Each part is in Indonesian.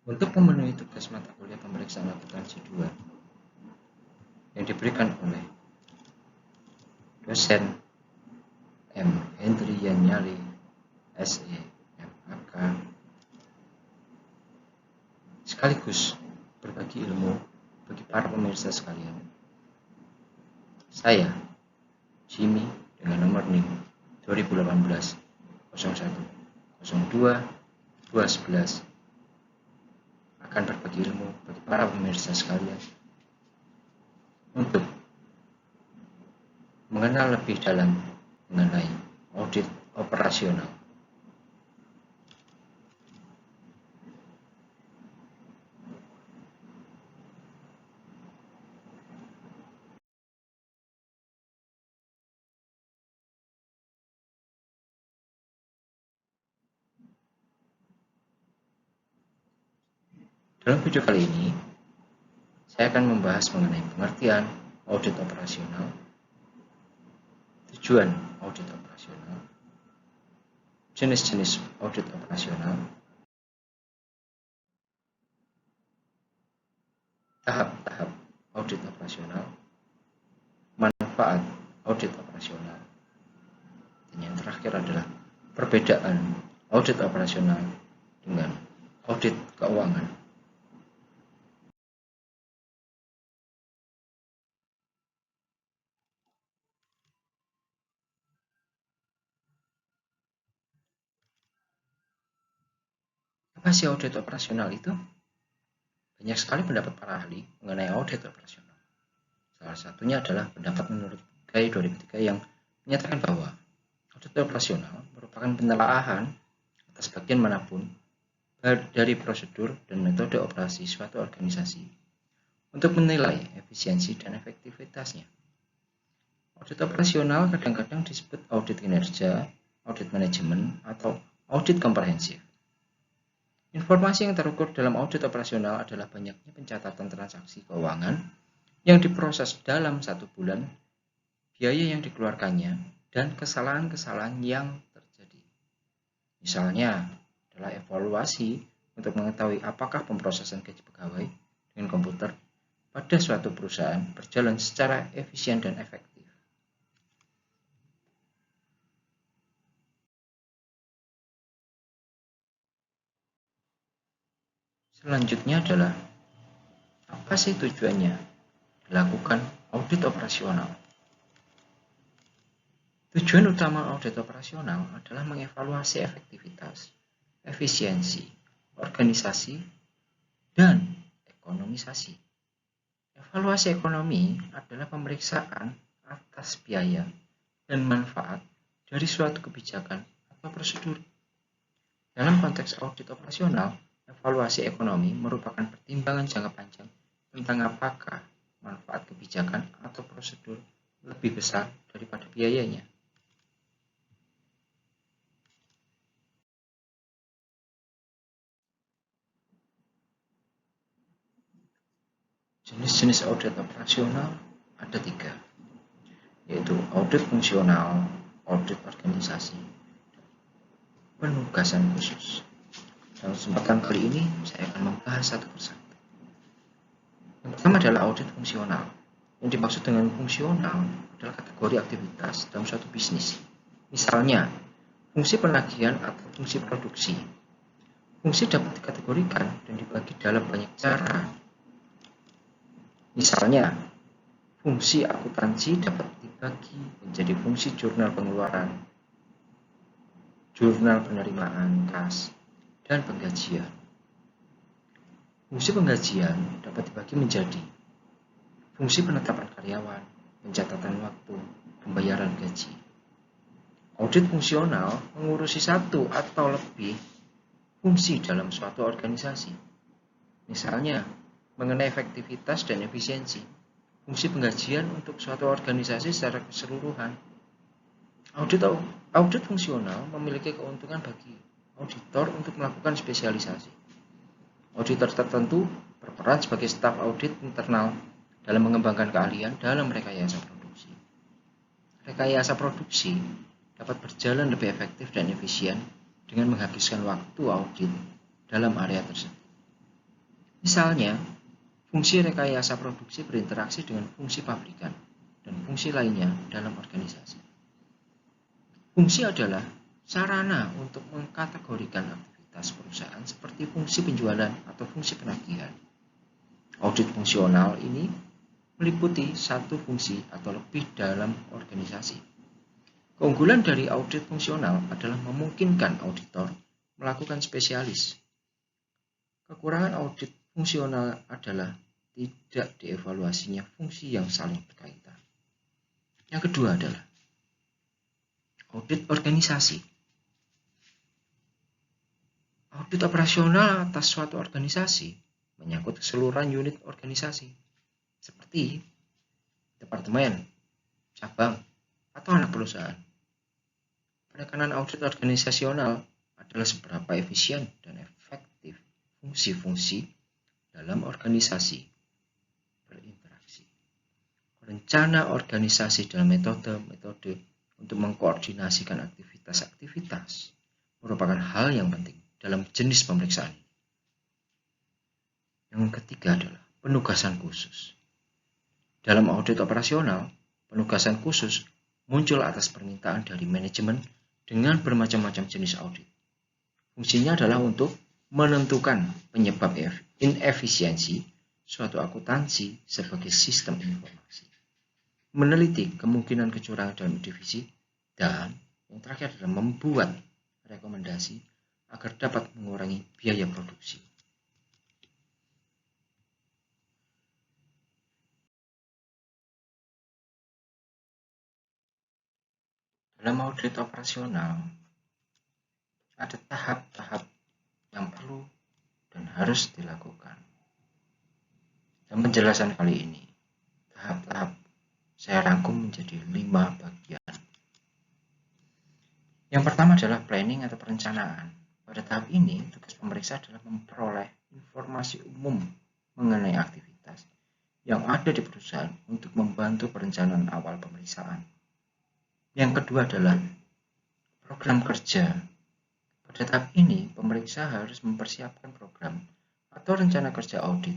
Untuk memenuhi tugas mata kuliah pemeriksaan akuntansi 2 yang diberikan oleh dosen M. Hendrian Nyali, SE, MAK, sekaligus berbagi ilmu bagi para pemirsa sekalian. Saya, Jimmy, dengan nomor NIM 2018 01 02 211 akan berbagi ilmu bagi para pemirsa sekalian untuk mengenal lebih dalam mengenai audit operasional. Dalam video kali ini, saya akan membahas mengenai pengertian audit operasional, tujuan audit operasional, jenis-jenis audit operasional, tahap-tahap audit operasional, manfaat audit operasional, dan yang terakhir adalah perbedaan audit operasional dengan audit keuangan. Apa sih audit operasional itu? Banyak sekali pendapat para ahli mengenai audit operasional. Salah satunya adalah pendapat menurut GAI 2003 yang menyatakan bahwa audit operasional merupakan penelaahan atas bagian manapun dari prosedur dan metode operasi suatu organisasi untuk menilai efisiensi dan efektivitasnya. Audit operasional kadang-kadang disebut audit kinerja, audit manajemen, atau audit komprehensif. Informasi yang terukur dalam audit operasional adalah banyaknya pencatatan transaksi keuangan yang diproses dalam 1 bulan, biaya yang dikeluarkannya, dan kesalahan-kesalahan yang terjadi. Misalnya adalah evaluasi untuk mengetahui apakah pemrosesan gaji pegawai dengan komputer pada suatu perusahaan berjalan secara efisien dan efektif. Selanjutnya adalah apa sih tujuannya dilakukan audit operasional? Tujuan utama audit operasional adalah mengevaluasi efektivitas, efisiensi, organisasi, dan ekonomisasi. Evaluasi ekonomi adalah pemeriksaan atas biaya dan manfaat dari suatu kebijakan atau prosedur. Dalam konteks audit operasional, evaluasi ekonomi merupakan pertimbangan jangka panjang tentang apakah manfaat kebijakan atau prosedur lebih besar daripada biayanya. Jenis-jenis audit operasional ada 3, yaitu audit fungsional, audit organisasi, penugasan khusus. Dalam kesempatan kali ini, saya akan membahas satu persatu. Yang pertama adalah audit fungsional. Yang dimaksud dengan fungsional adalah kategori aktivitas dalam suatu bisnis. Misalnya, fungsi penagihan atau fungsi produksi. Fungsi dapat dikategorikan dan dibagi dalam banyak cara. Misalnya, fungsi akuntansi dapat dibagi menjadi fungsi jurnal pengeluaran, jurnal penerimaan kas, dan penggajian. Fungsi penggajian dapat dibagi menjadi fungsi penetapan karyawan, pencatatan waktu, pembayaran gaji. Audit fungsional mengurusi satu atau lebih fungsi dalam suatu organisasi. Misalnya, mengenai efektivitas dan efisiensi, fungsi penggajian untuk suatu organisasi secara keseluruhan. Audit fungsional memiliki keuntungan bagi auditor untuk melakukan spesialisasi. Auditor tertentu berperan sebagai staf audit internal dalam mengembangkan keahlian dalam rekayasa produksi. Rekayasa produksi dapat berjalan lebih efektif dan efisien dengan menghabiskan waktu audit dalam area tersebut. Misalnya, fungsi rekayasa produksi berinteraksi dengan fungsi pabrikan dan fungsi lainnya dalam organisasi. Fungsi adalah sarana untuk mengkategorikan aktivitas perusahaan seperti fungsi penjualan atau fungsi penagihan. Audit fungsional ini meliputi satu fungsi atau lebih dalam organisasi. Keunggulan dari audit fungsional adalah memungkinkan auditor melakukan spesialis. Kekurangan audit fungsional adalah tidak dievaluasinya fungsi yang saling berkaitan. Yang kedua adalah audit organisasi. Audit operasional atas suatu organisasi menyangkut keseluruhan unit organisasi, seperti departemen, cabang, atau anak perusahaan. Penekanan audit organisasional adalah seberapa efisien dan efektif fungsi-fungsi dalam organisasi berinteraksi. Rencana organisasi dan metode-metode untuk mengkoordinasikan aktivitas-aktivitas merupakan hal yang penting dalam jenis pemeriksaan. Yang ketiga adalah penugasan khusus. Dalam audit operasional, penugasan khusus muncul atas permintaan dari manajemen dengan bermacam-macam jenis audit. Fungsinya adalah untuk menentukan penyebab inefisiensi suatu akuntansi sebagai sistem informasi, meneliti kemungkinan kecurangan dalam divisi, dan yang terakhir adalah membuat rekomendasi agar dapat mengurangi biaya produksi. Dalam audit operasional, ada tahap-tahap yang perlu dan harus dilakukan. Dan penjelasan kali ini, tahap-tahap saya rangkum menjadi 5 bagian. Yang pertama adalah planning atau perencanaan. Pada tahap ini, tugas pemeriksa adalah memperoleh informasi umum mengenai aktivitas yang ada di perusahaan untuk membantu perencanaan awal pemeriksaan. Yang kedua adalah program kerja. Pada tahap ini, pemeriksa harus mempersiapkan program atau rencana kerja audit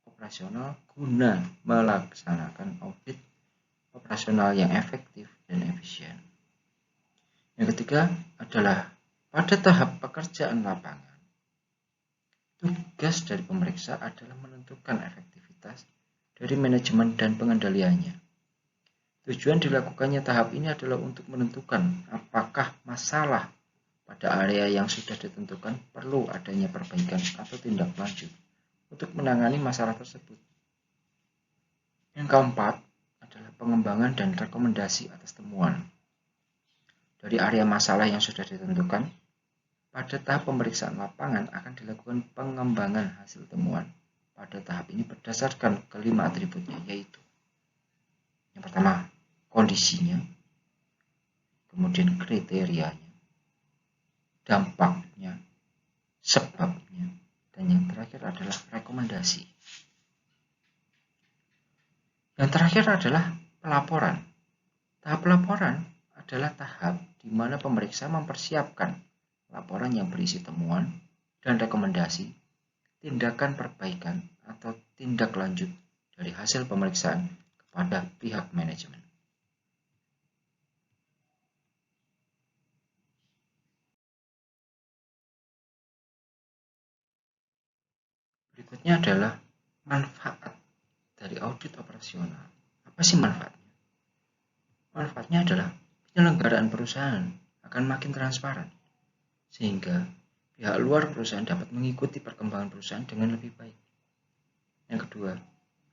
operasional guna melaksanakan audit operasional yang efektif dan efisien. Yang ketiga adalah pada tahap pekerjaan lapangan. Tugas dari pemeriksa adalah menentukan efektivitas dari manajemen dan pengendaliannya. Tujuan dilakukannya tahap ini adalah untuk menentukan apakah masalah pada area yang sudah ditentukan perlu adanya perbaikan atau tindak lanjut untuk menangani masalah tersebut. Yang keempat adalah pengembangan dan rekomendasi atas temuan. Dari area masalah yang sudah ditentukan, pada tahap pemeriksaan lapangan akan dilakukan pengembangan hasil temuan. Pada tahap ini berdasarkan kelima atributnya, yaitu yang pertama, kondisinya, kemudian kriterianya, dampaknya, sebabnya, dan yang terakhir adalah rekomendasi. Yang terakhir adalah pelaporan. Tahap pelaporan adalah tahap di mana pemeriksa mempersiapkan laporan yang berisi temuan dan rekomendasi, tindakan perbaikan atau tindak lanjut dari hasil pemeriksaan kepada pihak manajemen. Berikutnya adalah manfaat dari audit operasional. Apa sih manfaatnya? Manfaatnya adalah penyelenggaraan perusahaan akan makin transparan, sehingga pihak luar perusahaan dapat mengikuti perkembangan perusahaan dengan lebih baik. Yang kedua,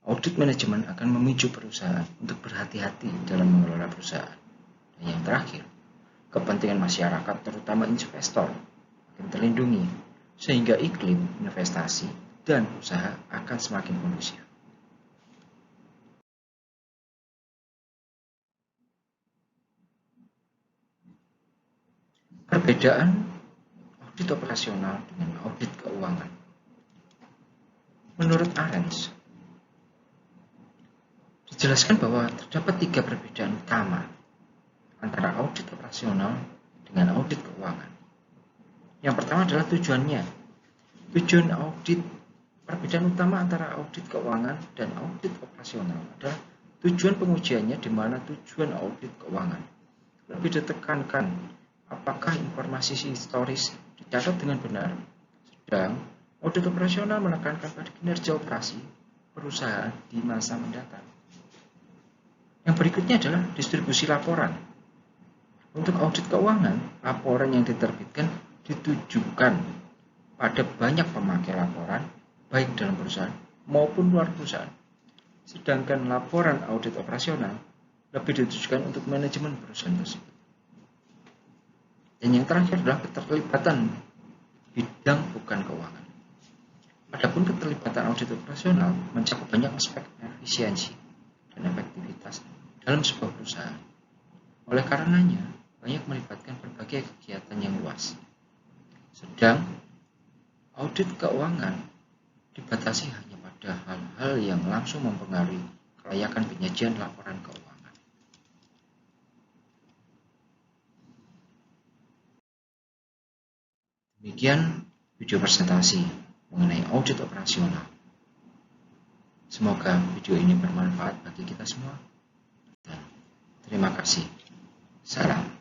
audit manajemen akan memicu perusahaan untuk berhati-hati dalam mengelola perusahaan. Dan yang terakhir, kepentingan masyarakat terutama investor akan terlindungi, sehingga iklim investasi dan usaha akan semakin kondusif. Perbedaan audit operasional dengan audit keuangan. Menurut Arens, dijelaskan bahwa terdapat 3 perbedaan utama antara audit operasional dengan audit keuangan. Yang pertama adalah tujuannya. Tujuan audit Perbedaan utama antara audit keuangan dan audit operasional adalah tujuan pengujiannya, di mana tujuan audit keuangan lebih ditekankan apakah informasi historis dicatat dengan benar, sedang audit operasional menekankan pada kinerja operasi perusahaan di masa mendatang. Yang berikutnya adalah distribusi laporan. Untuk audit keuangan, laporan yang diterbitkan ditujukan pada banyak pemakai laporan, baik dalam perusahaan maupun luar perusahaan. Sedangkan laporan audit operasional lebih ditujukan untuk manajemen perusahaan tersebut. Dan yang terakhir adalah keterlibatan bidang bukan keuangan. Adapun keterlibatan audit operasional mencakup banyak aspek efisiensi dan efektivitas dalam sebuah perusahaan. Oleh karenanya, banyak melibatkan berbagai kegiatan yang luas. Sedang audit keuangan dibatasi hanya pada hal-hal yang langsung mempengaruhi kelayakan penyajian laporan keuangan. Demikian video presentasi mengenai audit operasional. Semoga video ini bermanfaat bagi kita semua. Dan terima kasih. Salam.